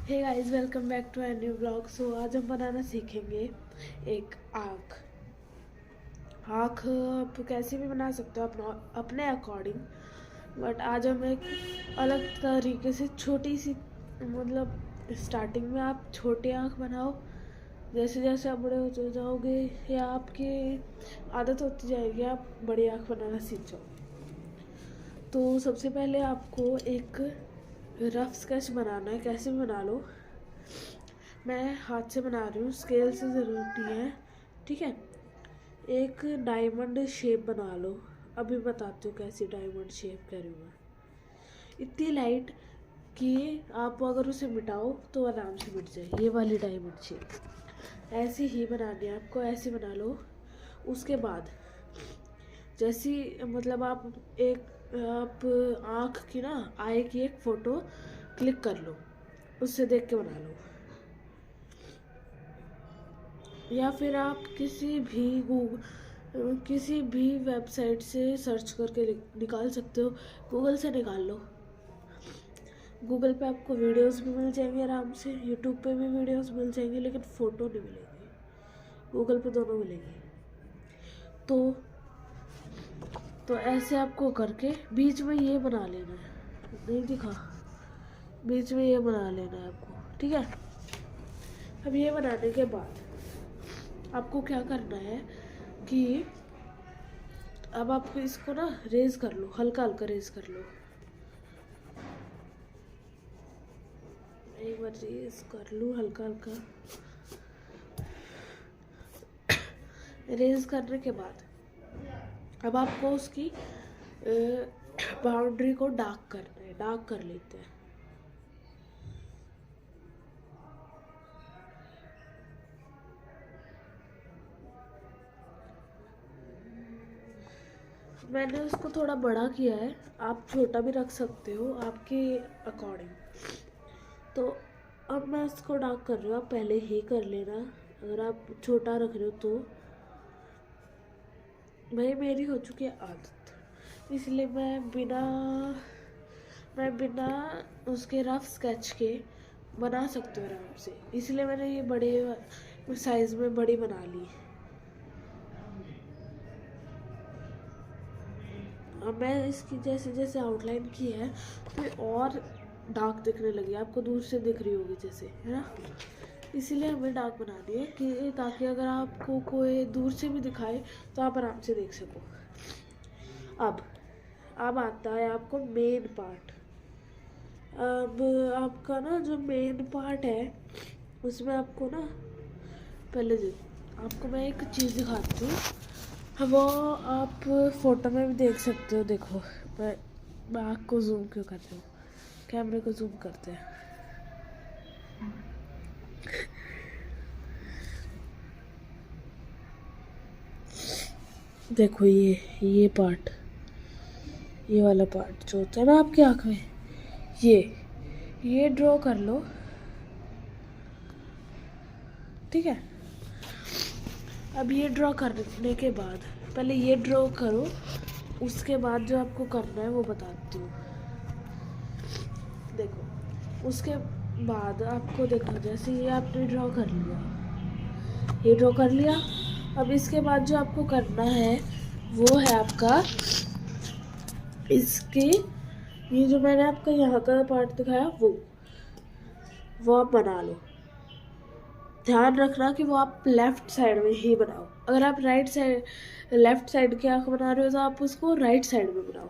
Hey guys, welcome back to a new blog. So आज हम बनाना सीखेंगे एक आँख। आँख आप कैसे भी बना सकते हो अपने अकॉर्डिंग, बट आज हम एक अलग तरीके से छोटी सी, मतलब स्टार्टिंग में आप छोटी आँख बनाओ। जैसे जैसे आप बड़े होते जाओगे या आपकी आदत होती जाएगी, आप बड़ी आँख बनाना सीख जाओगे। तो सबसे पहले आपको एक रफ स्केच बनाना है। कैसे भी बना लो, मैं हाथ से बना रही हूँ, स्केल से ज़रूरत नहीं है, ठीक है। एक डायमंड शेप बना लो। अभी बताती हूँ कैसी डायमंड शेप कर रही हूँ मैं। इतनी लाइट कि आप अगर उसे मिटाओ तो आराम से मिट जाए, ये वाली डायमंड शेप। ऐसी ही बनानी है आपको, ऐसे बना लो। उसके बाद जैसी, मतलब आप आँख की ना, आई की एक फ़ोटो क्लिक कर लो, उससे देख के बना लो। या फिर आप किसी भी वेबसाइट से सर्च करके निकाल सकते हो। गूगल से निकाल लो। गूगल पे आपको वीडियोस भी मिल जाएंगे आराम से, यूट्यूब पे भी वीडियोस मिल जाएंगे, लेकिन फ़ोटो नहीं मिलेंगी। गूगल पे दोनों मिलेंगे। तो ऐसे आपको करके बीच में ये बना लेना है। नहीं दिखा? बीच में ये बना लेना है आपको, ठीक है। अब ये बनाने के बाद आपको क्या करना है कि अब आप इसको ना रेज कर लो, हल्का हल्का रेज कर लो। एक बार रेज कर लूँ हल्का हल्का। रेज करने के बाद अब आपको उसकी बाउंड्री को डार्क करना है। डार्क कर लेते हैं। मैंने उसको थोड़ा बड़ा किया है, आप छोटा भी रख सकते हो आपके अकॉर्डिंग। तो अब मैं इसको डार्क कर रही हूँ, आप पहले ही कर लेना अगर आप छोटा रख रहे हो तो। भाई मेरी हो चुकी है आदत, इसलिए मैं बिना उसके रफ स्केच के बना सकती हूँ आराम से। इसलिए मैंने ये बड़े साइज़ में बड़ी बना ली। अब मैं इसकी जैसे जैसे आउटलाइन की है तो ये और डार्क दिखने लगी, आपको दूर से दिख रही होगी जैसे, है ना। इसीलिए हमें डार्क बनानी है कि ताकि अगर आपको कोई दूर से भी दिखाए तो आप आराम से देख सको। अब आता है आपको मेन पार्ट। अब आपका ना जो मेन पार्ट है उसमें आपको ना पहले आपको मैं एक चीज़ दिखाती हूँ, वो आप फोटो में भी देख सकते हो। देखो मैं आँख को जूम क्यों करती हूँ, कैमरे को जूम करते हैं। देखो ये पार्ट, ये वाला पार्ट जो होता है ना आपकी आँख में, ये ड्रॉ कर लो, ठीक है। अब ये ड्रॉ करने के बाद पहले ये ड्रॉ करो, उसके बाद जो आपको करना है वो बताती हूँ। देखो उसके बाद आपको देखो, जैसे ये आपने ड्रॉ कर लिया, ये ड्रॉ कर लिया। अब इसके बाद जो आपको करना है वो है आपका इसके, ये जो मैंने आपका यहाँ का पार्ट दिखाया वो आप बना लो। ध्यान रखना कि वो आप लेफ्ट साइड में ही बनाओ। अगर आप लेफ्ट साइड की आँख बना रहे हो तो आप उसको राइट साइड में बनाओ।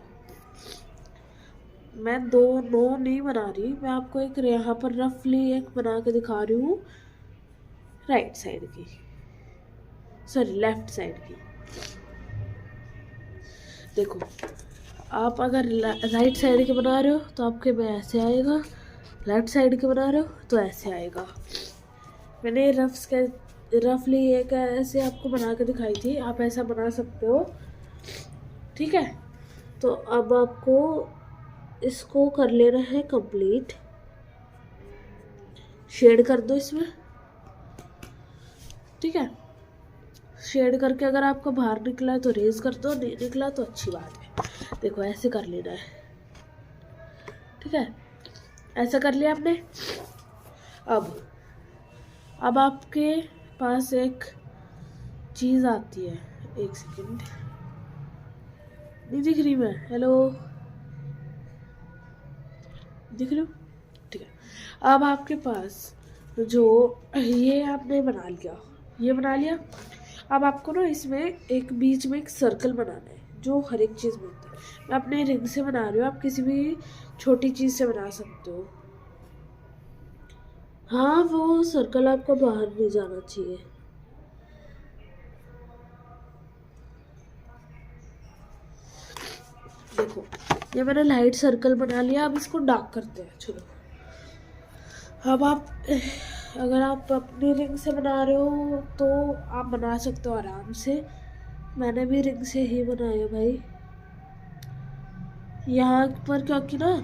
मैं दोनों नहीं बना रही, मैं आपको एक यहाँ पर रफली एक बना के दिखा रही हूँ, राइट साइड की, सॉरी लेफ्ट साइड की। देखो आप अगर राइट साइड के बना रहे हो तो आपके में ऐसे आएगा, लेफ्ट साइड के बना रहे हो तो ऐसे आएगा। मैंने रफली एक ऐसे आपको बना के दिखाई थी, आप ऐसा बना सकते हो, ठीक है। तो अब आपको इसको कर लेना है कंप्लीट। शेड कर दो इसमें, ठीक है। शेड करके अगर आपका बाहर निकला है तो रेज कर दो, नहीं निकला तो अच्छी बात है। देखो ऐसे कर लेना है, ठीक है। ऐसा कर लिया आपने। अब अब आपके पास एक चीज़ आती है, एक सेकंड, नहीं दिख रही मैं, हेलो दिख रही हूँ, ठीक है। अब आपके पास जो ये आपने बना लिया, ये बना लिया। अब आपको ना इसमें एक बीच में एक सर्कल बनाना है जो हर एक चीज़ में होता है। मैं अपने रिंग से बना रही हूँ, आप किसी भी छोटी चीज़ से बना सकते हो। हाँ, वो सर्कल आपको बाहर नहीं जाना चाहिए। देखो, ये मैंने लाइट सर्कल बना लिया। अब इसको डार्क करते हैं, चलो। अब आप अगर आप अपनी रिंग से बना रहे हो तो आप बना सकते हो आराम से। मैंने भी रिंग से ही बनाया भाई, यहाँ पर, क्योंकि ना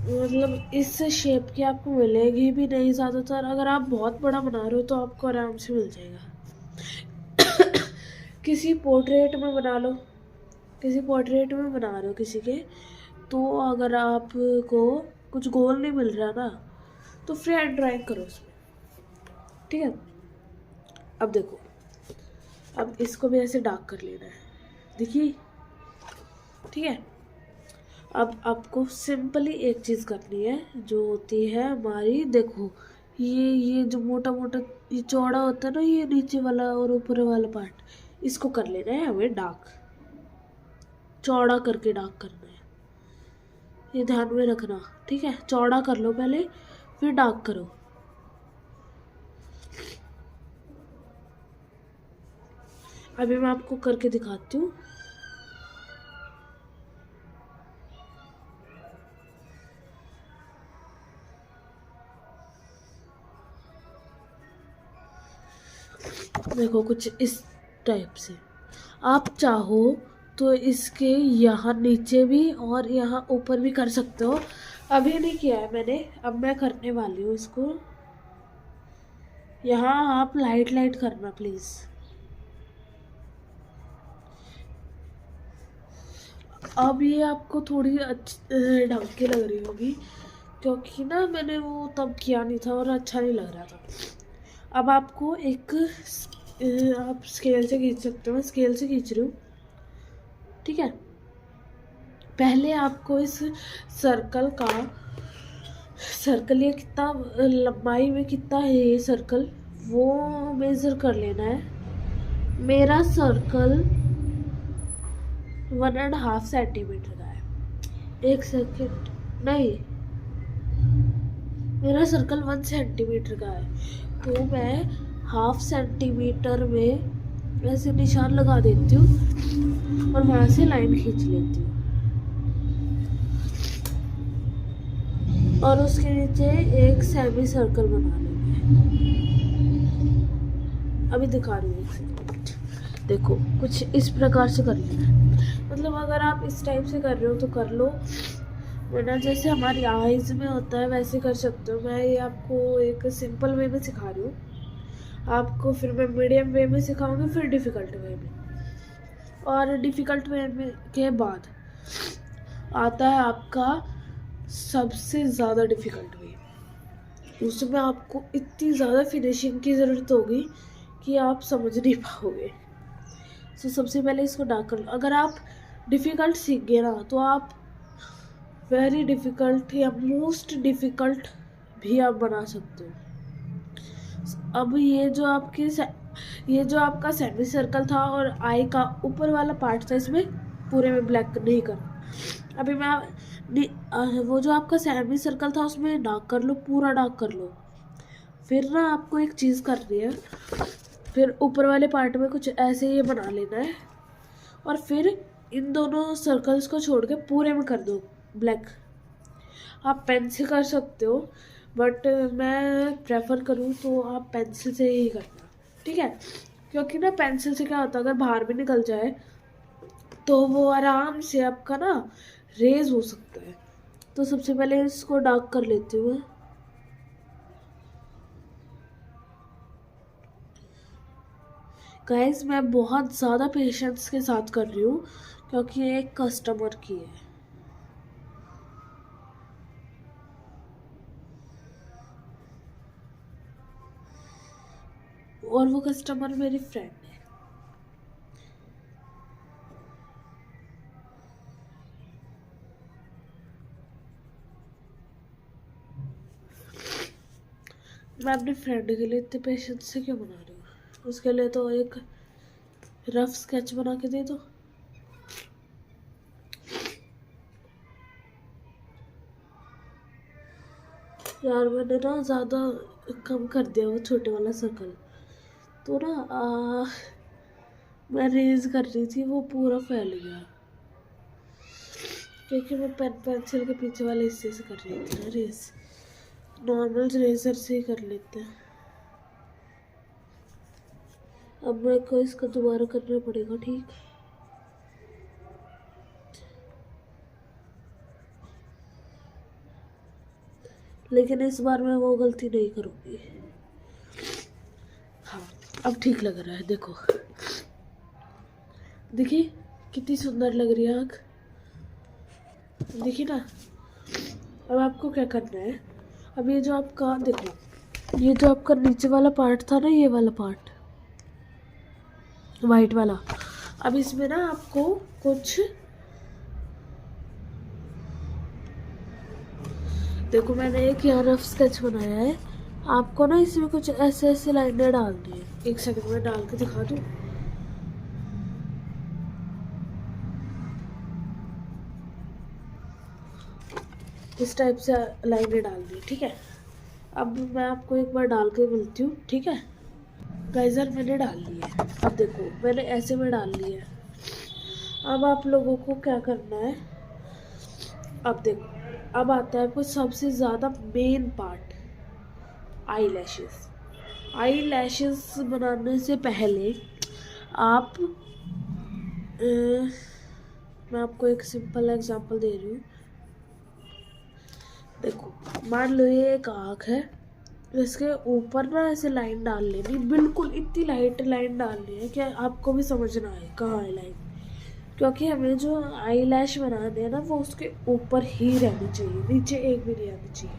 मतलब इस शेप की आपको मिलेगी भी नहीं ज़्यादातर। अगर आप बहुत बड़ा बना रहे हो तो आपको आराम से मिल जाएगा। किसी पोर्ट्रेट में बना लो, किसी पोर्ट्रेट में बना रहे हो किसी के, तो अगर आपको कुछ गोल नहीं मिल रहा ना, तो फ्री हैंड ड्राइंग करो उसमें, ठीक है। अब देखो, अब इसको भी ऐसे डार्क कर लेना है, देखिए, ठीक है। अब आपको सिंपली एक चीज़ करनी है जो होती है हमारी, देखो ये जो मोटा मोटा ये चौड़ा होता है ना, ये नीचे वाला और ऊपर वाला पार्ट, इसको कर लेना है हमें डार्क, चौड़ा करके डार्क करना है, ये ध्यान में रखना, ठीक है। चौड़ा कर लो पहले, फिर डार्क करो। अभी मैं आपको करके दिखाती हूँ। देखो कुछ इस टाइप से। आप चाहो तो इसके यहाँ नीचे भी और यहाँ ऊपर भी कर सकते हो। अभी नहीं किया है मैंने, अब मैं करने वाली हूँ इसको। यहाँ आप लाइट लाइट करना प्लीज़। अब ये आपको थोड़ी अच्छी ढंग की लग रही होगी, क्योंकि ना मैंने वो तब किया नहीं था और अच्छा नहीं लग रहा था। अब आपको एक आप स्केल से खींच सकते हो, मैं स्केल से खींच रही हूँ, ठीक है। पहले आपको इस सर्कल का, सर्कल ये कितना लंबाई में कितना है ये सर्कल, वो मेज़र कर लेना है। मेरा सर्कल 1.5 सेंटीमीटर का है। एक सेकेंड, नहीं, मेरा सर्कल 1 सेंटीमीटर का है, तो मैं 1/2 सेंटीमीटर में ऐसे निशान लगा देती हूँ और वहाँ से लाइन खींच लेती हूँ, और उसके नीचे एक सेमी सर्कल बना लेंगे। अभी दिखा रही हूँ, एक सेकंड। देखो कुछ इस प्रकार से कर लेना है, मतलब अगर आप इस टाइप से कर रहे हो तो कर लो, वरना जैसे हमारी आईज में होता है वैसे कर सकते हो। मैं ये आपको एक सिंपल वे में सिखा रही हूँ, आपको फिर मैं मीडियम वे में सिखाऊंगी, फिर डिफ़िकल्ट वे में, और डिफ़िकल्ट वे में के बाद आता है आपका सबसे ज़्यादा डिफ़िकल्ट वे। उसमें आपको इतनी ज़्यादा फिनिशिंग की ज़रूरत होगी कि आप समझ नहीं पाओगे। तो सबसे पहले इसको डार्क कर लो। अगर आप डिफ़िकल्ट सीख गए ना, तो आप वेरी डिफ़िकल्ट या मोस्ट डिफ़िकल्ट भी आप बना सकते हो। अब ये जो आपका सेमी सर्कल था और आई का ऊपर वाला पार्ट था, इसमें पूरे में ब्लैक नहीं करना। अभी मैं वो जो आपका सेमी सर्कल था उसमें डार्क कर लो, पूरा डार्क कर लो। फिर ना आपको एक चीज़ करनी है, फिर ऊपर वाले पार्ट में कुछ ऐसे ये बना लेना है, और फिर इन दोनों सर्कल्स को छोड़ के पूरे में कर दो ब्लैक। आप पेन से कर सकते हो, बट मैं प्रेफर करूँ तो आप पेंसिल से ही करना, ठीक है। क्योंकि ना पेंसिल से क्या होता है, अगर बाहर भी निकल जाए तो वो आराम से आपका ना रेज हो सकता है। तो सबसे पहले इसको डार्क कर लेती हूँ। गाइस मैं बहुत ज़्यादा पेशेंस के साथ कर रही हूँ, क्योंकि ये एक कस्टमर की है। और वो कस्टमर मेरी फ्रेंड है। मैं अपनी फ्रेंड के लिए इतने पेशेंस से क्यों बना रही हूँ? उसके लिए तो एक रफ स्केच बना के दे दो। यार मैंने ना ज़्यादा कम कर दिया वो छोटे वाला सर्कल, तो ना मैं रेज कर रही थी वो पूरा फैल गया, क्योंकि मैं पेन पेंसिल के पीछे वाले हिस्से से कर रही थी ना रेज। नॉर्मल रेजर से ही कर लेते हैं। अब मेरे को इसका दोबारा करना पड़ेगा, ठीक? लेकिन इस बार मैं वो गलती नहीं करूँगी। हाँ, अब ठीक लग रहा है। देखो देखिए कितनी सुंदर लग रही है आँख, देखिए ना। अब आपको क्या करना है, अब ये जो आपका देखो, ये जो आपका नीचे वाला पार्ट था ना, ये वाला पार्ट वाइट वाला, अब इसमें ना आपको कुछ देखो, मैंने एक यहाँ रफ स्केच बनाया है। आपको ना इसमें कुछ ऐसे ऐसे लाइनें डालनी है। एक सेकंड में डाल के दिखा दूँ। इस टाइप से लाइनें डालनी है, ठीक है? अब मैं आपको एक बार डाल के मिलती हूँ, ठीक है? गाइजर मैंने डाल ली है। अब देखो मैंने ऐसे में डाल ली है। अब आप लोगों को क्या करना है, अब देखो, अब आता है कुछ सबसे ज़्यादा main part, eye lashes. Eye lashes बनाने से पहले आप मैं आपको एक सिंपल एग्जांपल दे रही हूँ। देखो मान लो ये एक आँख है, इसके ऊपर ना ऐसे लाइन डाल लेनी, बिल्कुल इतनी लाइट लाइन डालनी है कि आपको भी समझना है कहाँ है लाइन, क्योंकि हमें जो आई लैश बनाने हैं ना वो उसके ऊपर ही रहनी चाहिए, नीचे एक भी नहीं आनी चाहिए।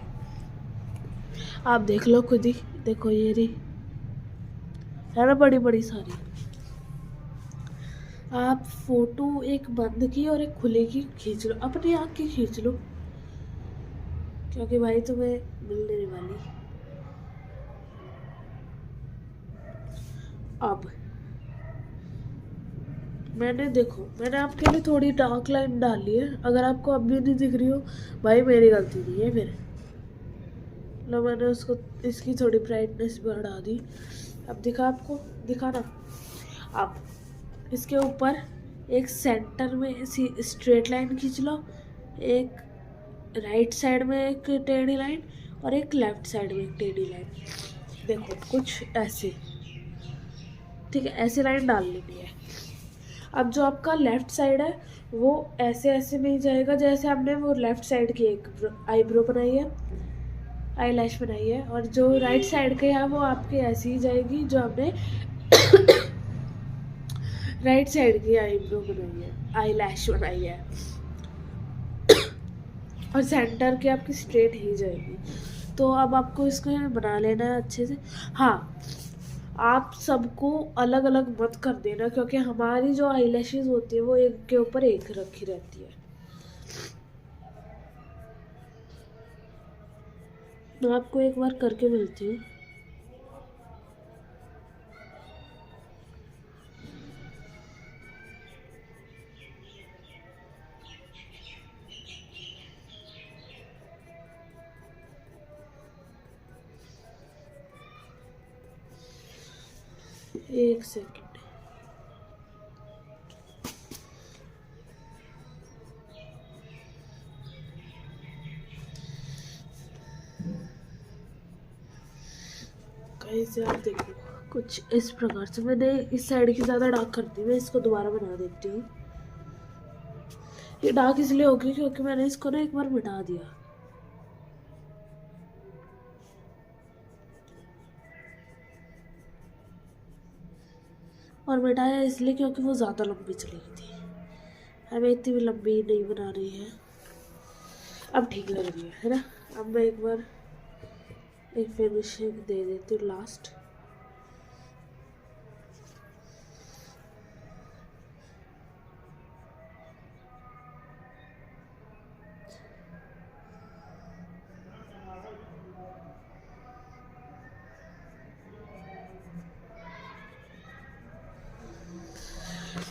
आप देख लो खुद ही, देखो ये रही है ना बड़ी बड़ी सारी। आप फोटो एक बंद की और एक खुले की खींच लो, अपनी आँख की खींच लो, क्योंकि भाई तुम्हें मिलने नहीं वाली। अब मैंने आपके लिए थोड़ी डार्क लाइन डाली है। अगर आपको अब भी नहीं दिख रही हो, भाई मेरी गलती नहीं है फिर। लो मैंने उसको, इसकी थोड़ी ब्राइटनेस बढ़ा दी। अब दिखा आपको, दिखा ना। अब इसके ऊपर एक सेंटर में स्ट्रेट लाइन खींच लो, एक राइट साइड में एक टेढ़ी लाइन और एक लेफ्ट साइड में एक टेढ़ी लाइन। देखो कुछ ऐसे, ठीक है? ऐसे लाइन डाल लेनी है। अब जो आपका लेफ्ट साइड है वो ऐसे ऐसे में ही जाएगा, जैसे हमने वो लेफ्ट साइड की एक आईब्रो बनाई है, आई लैश बनाई है, और जो राइट साइड के है वो आपके ऐसी ही जाएगी जो हमने राइट साइड की आईब्रो बनाई है, आई लैश बनाई है, और सेंटर की आपकी स्ट्रेट ही जाएगी। तो अब आपको इसको बना लेना है अच्छे से। हाँ, आप सबको अलग अलग मत कर देना, क्योंकि हमारी जो आई लैशेज होती है वो एक के ऊपर एक रखी रहती है। मैं आपको एक बार करके मिलती हूँ। एक सेकंड। गाइस यार देखो, कुछ इस प्रकार से मैंने इस साइड की ज़्यादा डार्क कर दी। मैं इसको दोबारा बना देती हूँ। ये डार्क इसलिए होगी क्योंकि मैंने इसको ना एक बार मिटा दिया। और मिटाया इसलिए क्योंकि वो ज़्यादा लंबी चली गई थी, हमें इतनी भी लंबी नहीं बना रही है। अब ठीक लग रही है ना? अब मैं एक बार एक फिनिशिंग दे देती हूँ लास्ट।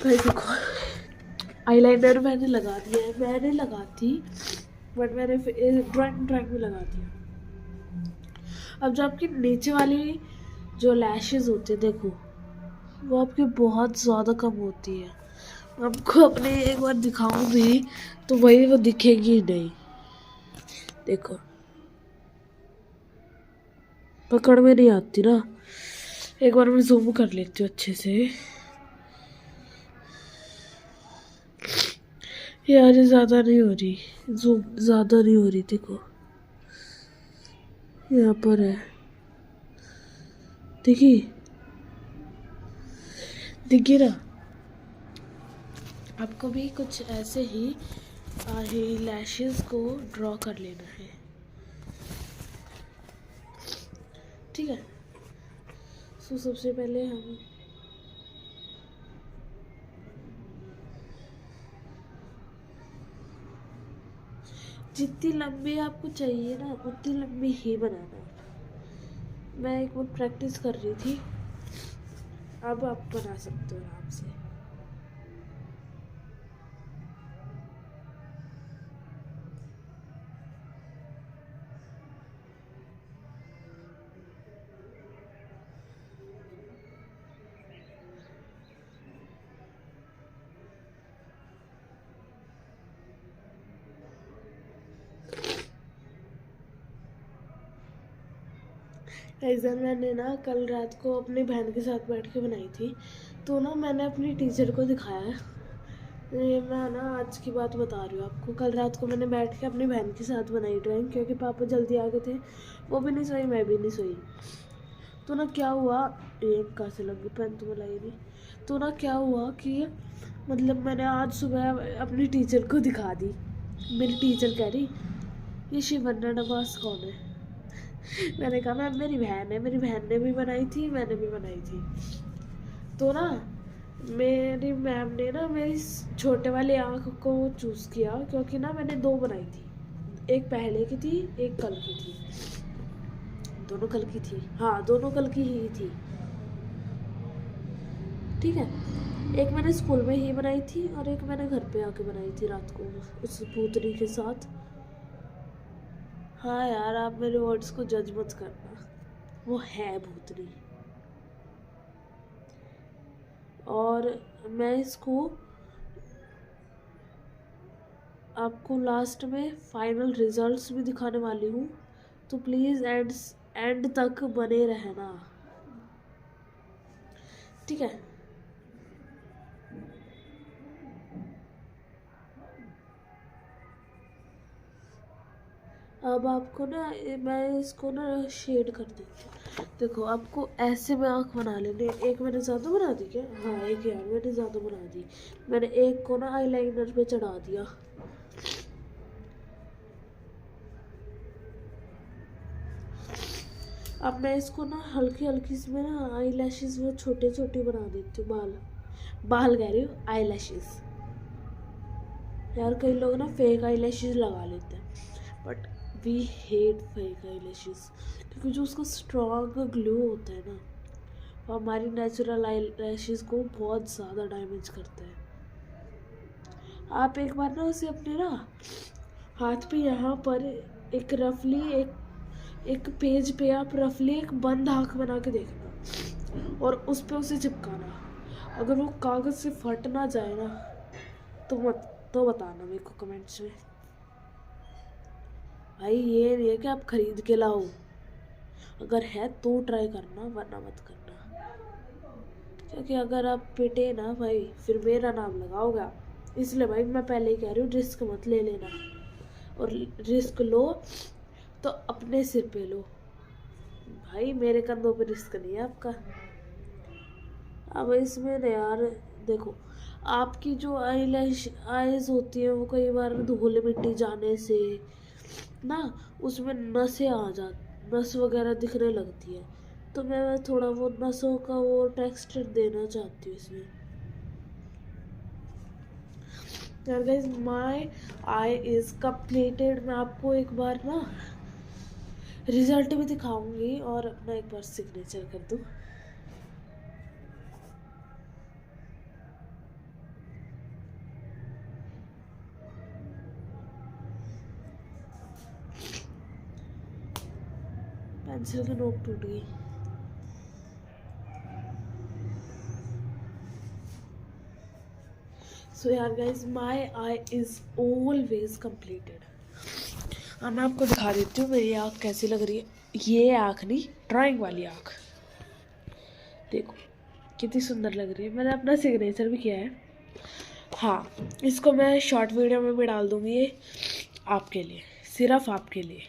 भाई देखो, आईलाइनर मैंने लगा दिया है, मैंने लगा दी, बट मैंने ड्राइंग में लगा दिया। अब जो आपकी नीचे वाली जो लैशेस होती है देखो, वो आपकी बहुत ज़्यादा कम होती है। आपको अपने एक बार दिखाऊं भी तो वही वो दिखेगी ही नहीं। देखो पकड़ में नहीं आती ना। एक बार मैं जूम कर लेती हूँ अच्छे से। यार ये ज़्यादा नहीं हो रही, जूम ज़्यादा नहीं हो रही। देखो यहाँ पर है, देखिए देखिए ना। आपको भी कुछ ऐसे ही लैशेस को ड्रॉ कर लेना है, ठीक है। सो सबसे पहले हम जितनी लंबी आपको चाहिए ना उतनी लंबी ही बनाना। मैं एक बार प्रैक्टिस कर रही थी, अब आप बना सकते हो आराम से। ऐसा मैंने ना कल रात को अपनी बहन के साथ बैठ के बनाई थी, तो ना मैंने अपनी टीचर को दिखाया। ये मैं ना आज की बात बता रही हूँ आपको। कल रात को मैंने बैठ के अपनी बहन के साथ बनाई ड्राइंग, क्योंकि पापा जल्दी आ गए थे, वो भी नहीं सोई, मैं भी नहीं सोई। तो ना क्या हुआ, एक कहाँ से लगी पेन तो मलाई नहीं। तो ना क्या हुआ कि मतलब मैंने आज सुबह अपनी टीचर को दिखा दी। मेरी टीचर कह रही ये शिवन्ना नवाज कौन है। मैंने कहा मैम मेरी बहन है, मेरी बहन ने भी बनाई थी, मैंने भी बनाई थी। तो ना मेरी मैम ने ना मेरी छोटे वाली आँख को चूज़ किया, क्योंकि ना मैंने दो बनाई थी, एक पहले की थी एक कल की थी। दोनों कल की थी, हाँ दोनों कल की ही थी, ठीक है। एक मैंने स्कूल में ही बनाई थी और एक मैंने घर पे आके बनाई थी रात को उस भूतनी के साथ। हाँ यार आप मेरे वर्ड्स को जज मत करना, वो है भूतनी। और मैं इसको आपको लास्ट में फाइनल रिजल्ट्स भी दिखाने वाली हूँ, तो प्लीज़ एंड तक बने रहना, ठीक है। अब आपको ना मैं इसको ना शेड कर देती हूँ। देखो आपको ऐसे में आँख बना लेनी। एक मैंने ज़्यादा बना दी क्या, हाँ एक यार मैंने ज़्यादा बना दी। मैंने एक को ना आईलाइनर पे चढ़ा दिया। अब मैं इसको ना हल्की हल्की इसमें ना आई लैशेज़ वो छोटे छोटे बना देती हूँ। बाल कह रही हूँ, आई लैशेज़। यार कई लोग ना फेक आई लैशेज़ लगा लेते हैं, but we hate fake eye lashes, क्योंकि जो उसका स्ट्रॉन्ग ग्लो होता है ना, वो हमारी नेचुरल आई लैशेज़ को बहुत ज़्यादा डैमेज करता है। आप एक बार ना उसे अपने ना हाथ पे यहाँ पर एक रफली एक पेज पे आप रफली एक बंद आँख बना के देखना और उस पे उसे चिपकाना। अगर वो कागज़ से फट ना जाए ना तो बताना मेरे को कमेंट्स में। भाई ये नहीं है कि आप खरीद के लाओ, अगर है तो ट्राई करना वरना मत करना, क्योंकि अगर आप पिटे ना भाई फिर मेरा नाम लगाओगा। इसलिए भाई मैं पहले ही कह रही हूँ रिस्क मत ले लेना, और रिस्क लो तो अपने सिर पे लो भाई, मेरे कंधों पे रिस्क नहीं है आपका। अब इसमें ना यार देखो, आपकी जो आईज होती है वो कई बार धूल मिट्टी जाने से ना उसमें नस वगैरह दिखने लगती है, तो मैं थोड़ा वो नसों का वो टेक्सचर देना चाहती हूँ इसमें। यार guys my I is completed. मैं आपको एक बार ना रिजल्ट भी दिखाऊंगी और अपना एक बार सिग्नेचर कर दूँ। पेंसिल की नोक टूट गई। सो यार guys, my I is always completed. अब मैं आपको दिखा देती हूँ मेरी आँख कैसी लग रही है। ये आँख नहीं, ड्राइंग वाली आँख देखो कितनी सुंदर लग रही है। मैंने अपना सिग्नेचर भी किया है। हाँ, इसको मैं शॉर्ट वीडियो में भी डाल दूँगी, ये आपके लिए, सिर्फ आपके लिए।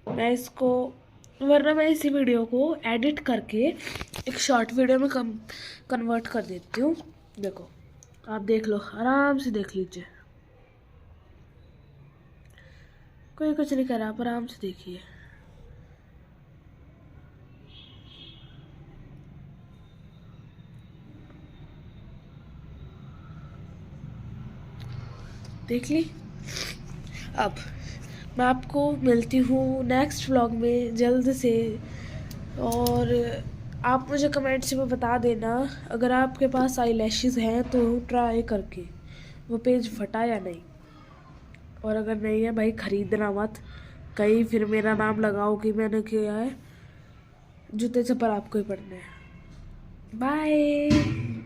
मैं इसको, वरना मैं इसी वीडियो को एडिट करके एक शॉर्ट वीडियो में कन्वर्ट कर देती हूँ। देखो, आप देख लो, आराम से देख लीजिए, कोई कुछ नहीं कर रहा, आप आराम से देखिए। देख ली। अब मैं आपको मिलती हूँ नेक्स्ट व्लॉग में जल्द से। और आप मुझे कमेंट्स में बता देना, अगर आपके पास आई लैशेज़ हैं तो ट्राई करके वो पेज फटा या नहीं। और अगर नहीं है भाई, ख़रीदना मत, कहीं फिर मेरा नाम लगाओ कि मैंने किया है। जूते चप्पल आपको ही पड़ने हैं। बाय।